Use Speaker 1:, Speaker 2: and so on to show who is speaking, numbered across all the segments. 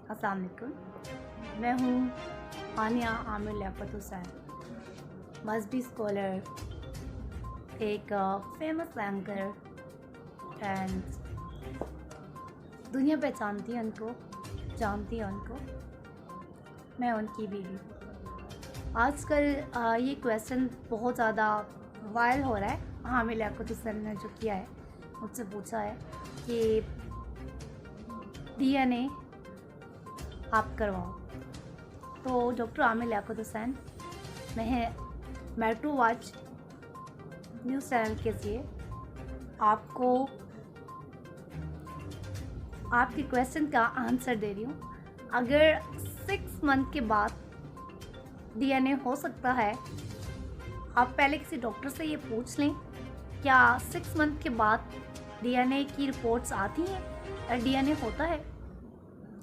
Speaker 1: अस्सलाम वालेकुम। मैं हूँ आनिया आमिर लियाकत हुसैन, मजहबी स्कॉलर, एक फेमस एंकर एंड दुनिया पहचानती है उनको, जानती है उनको। मैं उनकी बीवी। आजकल ये क्वेश्चन बहुत ज़्यादा वायरल हो रहा है। आमिर लियाकत हुसैन ने जो किया है, मुझसे पूछा है कि DNA आप करवाओ। तो डॉक्टर आमिर लियाकत हुसैन, मैं मेट्रो वॉच न्यूज़ चैनल के ज़रिए आपको आपके क्वेश्चन का आंसर दे रही हूँ। अगर 6 मंथ के बाद DNA हो सकता है, आप पहले किसी डॉक्टर से ये पूछ लें, क्या 6 मंथ के बाद DNA की रिपोर्ट्स आती हैं और DNA होता है।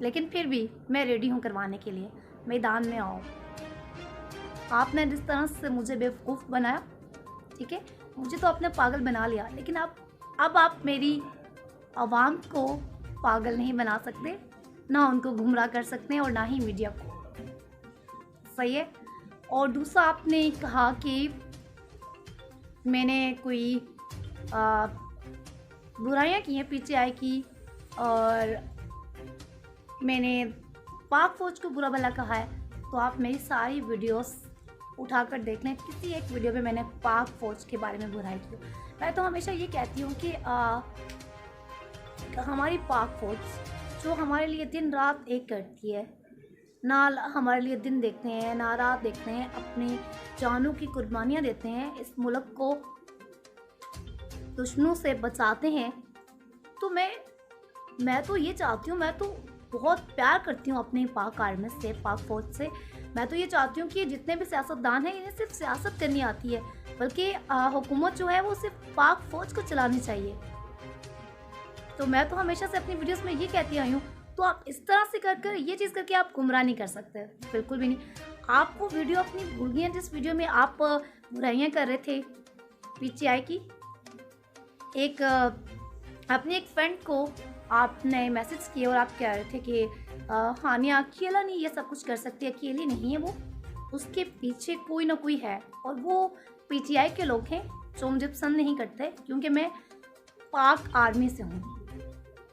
Speaker 1: लेकिन फिर भी मैं रेडी हूँ करवाने के लिए। मैदान में आओ। आपने जिस तरह से मुझे बेवकूफ़ बनाया, ठीक है, मुझे तो आपने पागल बना लिया, लेकिन अब आप मेरी आवाम को पागल नहीं बना सकते, ना उनको गुमराह कर सकते हैं और ना ही मीडिया को। सही है। और दूसरा, आपने कहा कि मैंने कोई बुराइयां की हैं PTI की, और मैंने पाक फ़ौज को बुरा भला कहा है। तो आप मेरी सारी वीडियोस उठाकर देख लें, किसी एक वीडियो में मैंने पाक फ़ौज के बारे में बुराई की। मैं तो हमेशा ये कहती हूँ कि हमारी पाक फ़ौज जो हमारे लिए दिन रात एक करती है, ना हमारे लिए दिन देखते हैं ना रात देखते हैं, अपनी जानों की कुर्बानियाँ देते हैं, इस मुल्क को दुश्मनों से बचाते हैं। तो मैं तो ये चाहती हूँ, मैं तो बहुत प्यार करती हूँ अपनी पाक आर्मी से, पाक फ़ौज से। मैं तो ये चाहती हूँ कि जितने भी सियासतदान हैं, इन्हें सिर्फ सियासत करनी आती है, बल्कि हुकूमत जो है वो सिर्फ पाक फ़ौज को चलानी चाहिए। तो मैं तो हमेशा से अपनी वीडियोस में ये कहती आई हूँ। तो आप इस तरह से कर ये चीज़ करके आप गुमराह नहीं कर सकते, बिल्कुल भी नहीं। आपको वीडियो अपनी भूल गई है, जिस वीडियो में आप बुराइयाँ कर रहे थे PTI की। अपनी एक फ्रेंड को आपने मैसेज किए और आप कह रहे थे कि हानिया अकेला नहीं ये सब कुछ कर सकती, अकेली नहीं है वो, उसके पीछे कोई ना कोई है, और वो PTI के लोग हैं जो मुझे पसंद नहीं करते, क्योंकि मैं पाक आर्मी से हूँ।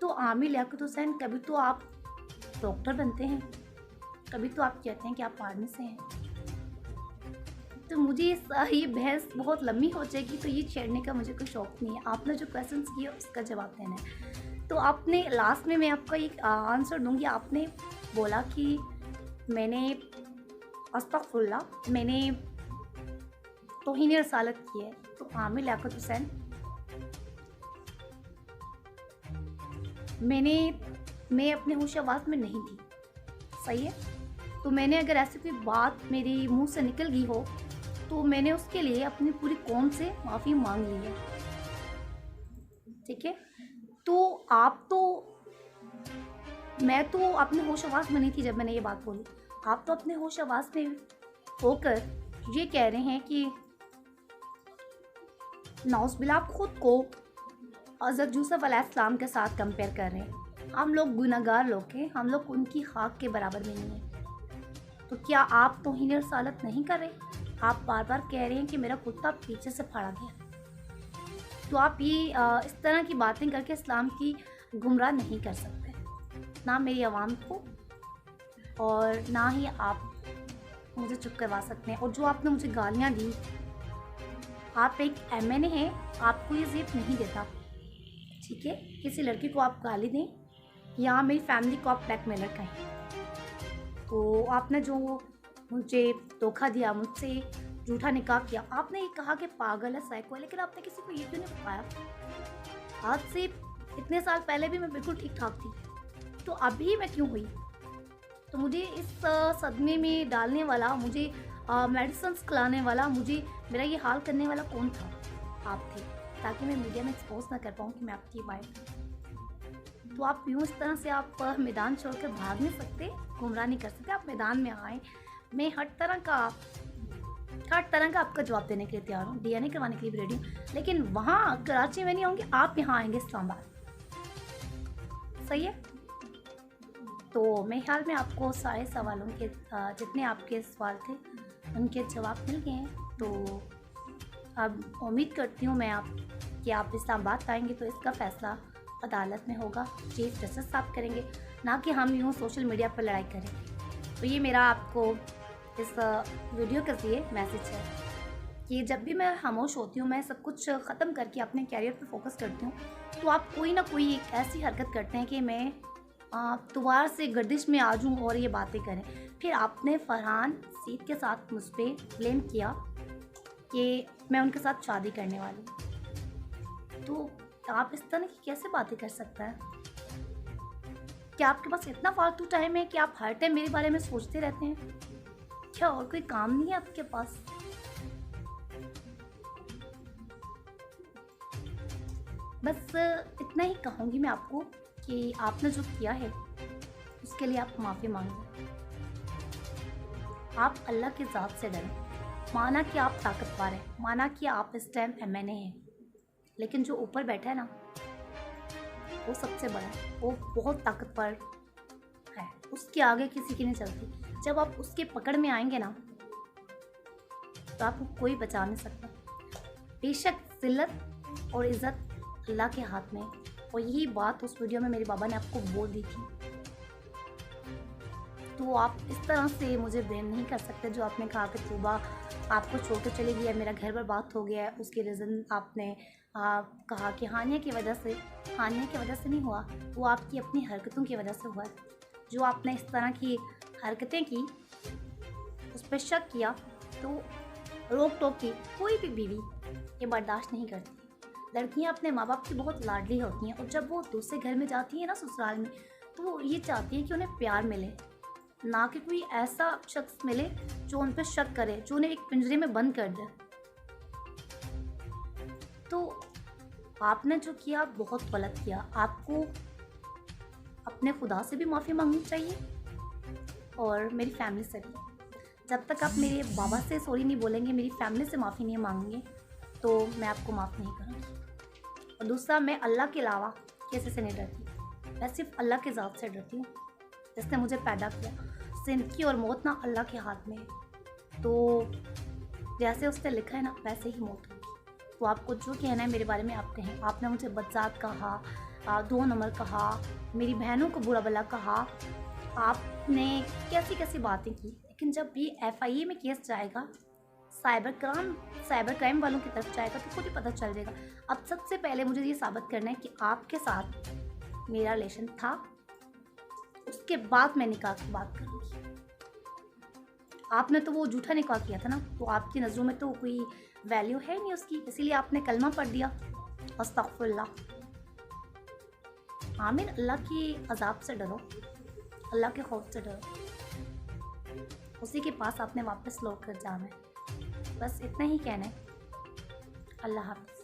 Speaker 1: तो आमिर लियाकत हुसैन, कभी तो आप डॉक्टर बनते हैं, कभी तो आप कहते हैं कि आप आर्मी से हैं। तो मुझे ये बहस बहुत लंबी हो जाएगी, तो ये छेड़ने का मुझे कोई शौक़ नहीं है। आपने जो क्वेश्चन किए उसका जवाब देना है। तो आपने लास्ट में मैं आपका एक आंसर दूंगी। आपने बोला कि मैंने अस्तगफुरुल्लाह, मैंने तौहीन रसालत की है। तो आमिर लियाकत हुसैन, मैं अपने होश-ए-आवाज़ में नहीं थी, सही है। तो मैंने अगर ऐसी कोई बात मेरे मुंह से निकल गई हो, तो मैंने उसके लिए अपनी पूरी कौम से माफ़ी मांग ली है, ठीक है। तो मैं तो अपने होश-ए-आवाज़ में नहीं थी जब मैंने ये बात बोली। आप तो अपने होश-ए-आवाज़ में होकर ये कह रहे हैं कि नाउज़ुबिल्लाह, आप खुद को हज़रत यूसुफ़ अलैहिस्सलाम के साथ कंपेयर कर रहे हैं। हम लोग गुनहगार लोग हैं, हम लोग उनकी खाक के बराबर भी नहीं हैं। तो क्या आप तौहीन रसालत नहीं कर रहे? आप बार बार कह रहे हैं कि मेरा कुत्ता पीछे से फाड़ा गया। तो आप ये इस तरह की बातें करके इस्लाम की गुमराह नहीं कर सकते, ना मेरी आवाम को, और ना ही आप मुझे चुप करवा सकते हैं। और जो आपने मुझे गालियाँ दी, आप एक MNA हैं, आपको ये ज़िद नहीं देता, ठीक है, किसी लड़की को आप गाली दें या मेरी फैमिली को आप ब्लैकमेलर कहें। तो आपने जो मुझे धोखा दिया, मुझसे झूठा निकाह किया, आपने ये कहा कि पागल है, साइको है, लेकिन आपने किसी को ये क्यों नहीं बताया? आज से इतने साल पहले भी मैं बिल्कुल ठीक ठाक थी, तो अभी मैं क्यों हुई? तो मुझे इस सदमे में डालने वाला, मुझे मेडिसिन खिलाने वाला, मुझे मेरा ये हाल करने वाला कौन था? आप थे, ताकि मैं मीडिया में एक्सपोज ना कर पाऊँ कि मैं आपकी वाइफ हूँ। तो आप यूँ इस तरह से आप मैदान छोड़कर भाग नहीं सकते, गुमराह नहीं कर सकते। आप मैदान में आएँ, मैं हर तरह का आपका जवाब देने के लिए तैयार हूँ, DNA करवाने के लिए भी रेडी हूँ, लेकिन वहाँ कराची में नहीं आऊँगी, आप यहाँ आएंगे इस्लामाबाद, सही है। तो मेरे ख्याल में आपको सारे सवालों के जितने आपके सवाल थे उनके जवाब मिल गए हैं। तो अब उम्मीद करती हूँ मैं कि आप इस्लामाबाद आएंगे तो इसका फ़ैसला अदालत में होगा, चीफ जस्टिस साहब करेंगे, ना कि हम यूँ सोशल मीडिया पर लड़ाई करेंगे। तो ये मेरा आपको इस वीडियो के ज़रिए मैसेज है कि जब भी मैं खामोश होती हूँ, मैं सब कुछ ख़त्म करके अपने कैरियर पर फोकस करती हूँ, तो आप कोई ना कोई एक ऐसी हरकत करते हैं कि मैं दोबारा से गर्दिश में आ जाऊँ और ये बातें करें। फिर आपने फरहान सीद के साथ मुझ पर ब्लेम किया कि मैं उनके साथ शादी करने वाली हूँ। तो आप इस तरह की कैसे बातें कर सकते हैं? क्या आपके पास इतना फालतू टाइम है कि आप हर टाइम मेरे बारे में सोचते रहते हैं? क्या और कोई काम नहीं है आपके पास? बस इतना ही कहूँगी मैं आपको कि आपने जो किया है उसके लिए आप माफ़ी मांगें। आप अल्लाह की ज़ात से डरें। माना कि आप ताकतवर हैं, माना कि आप इस टाइम एमएनए हैं, लेकिन जो ऊपर बैठा है ना, वो सबसे बड़ा है, वो बहुत ताकतवर है, उसके आगे किसी की नहीं चलती। जब आप उसके पकड़ में आएंगे ना, तो आपको कोई बचा नहीं सकता। बेशक जिल्लत और इज़्ज़त अल्लाह के हाथ में, और यही बात उस वीडियो में मेरे बाबा ने आपको बोल दी थी। तो आप इस तरह से मुझे ब्लेम नहीं कर सकते। जो आपने कहा कि तूबा आपको छोड़ कर चली गई है, मेरा घर बर्बाद हो गया है, उसके रीज़न आपने कहा कि हानिया की वजह से नहीं हुआ, वो आपकी अपनी हरकतों की वजह से हुआ है। जो आपने इस तरह की हरकतें की, उस पर शक किया, तो रोक टोक की कोई भी बीवी ये बर्दाश्त नहीं करती। लड़कियां अपने माँ बाप की बहुत लाडली होती हैं, और जब वो दूसरे घर में जाती हैं ना, ससुराल में, तो वो ये चाहती हैं कि उन्हें प्यार मिले, ना कि कोई ऐसा शख्स मिले जो उन पर शक करे, जो उन्हें एक पिंजरे में बंद कर दे। तो आपने जो किया बहुत गलत किया। आपको अपने खुदा से भी माफ़ी मांगनी चाहिए और मेरी फैमिली से भी। जब तक आप मेरे बाबा से सॉरी नहीं बोलेंगे, मेरी फैमिली से माफ़ी नहीं मांगेंगे, तो मैं आपको माफ़ नहीं करूँगी। और दूसरा, मैं अल्लाह के अलावा किसी से नहीं डरती। मैं सिर्फ अल्लाह के ज़ात से डरती हूँ जिसने मुझे पैदा किया। ज़िंदगी और मौत ना अल्लाह के हाथ में है, तो जैसे उसने लिखा है ना, वैसे ही मौत होगी। तो आपको जो कहना है मेरे बारे में आप कहें। आपने मुझे बदजात कहा, 2 नंबर कहा, मेरी बहनों को बुरा भला कहा, आपने कैसी कैसी बातें की। लेकिन जब ये FIA में केस जाएगा, साइबर क्राइम वालों की तरफ जाएगा, तो खुद ही पता चल जाएगा। अब सबसे पहले मुझे ये साबित करना है कि आपके साथ मेरा रिलेशन था, उसके बाद मैं निकाह की बात करूँगी। आपने तो वो झूठा निकाह किया था ना, तो आपकी नज़रों में तो कोई वैल्यू है नहीं उसकी, इसीलिए आपने कलमा पढ़ दिया, अस्तगफुरुल्लाह। आमीन। अल्लाह की अजाब से डरो, अल्लाह के खौफ से डरो, उसी के पास आपने वापस लौट कर जाना है। बस इतना ही कहना है। अल्लाह हाफ़िज़।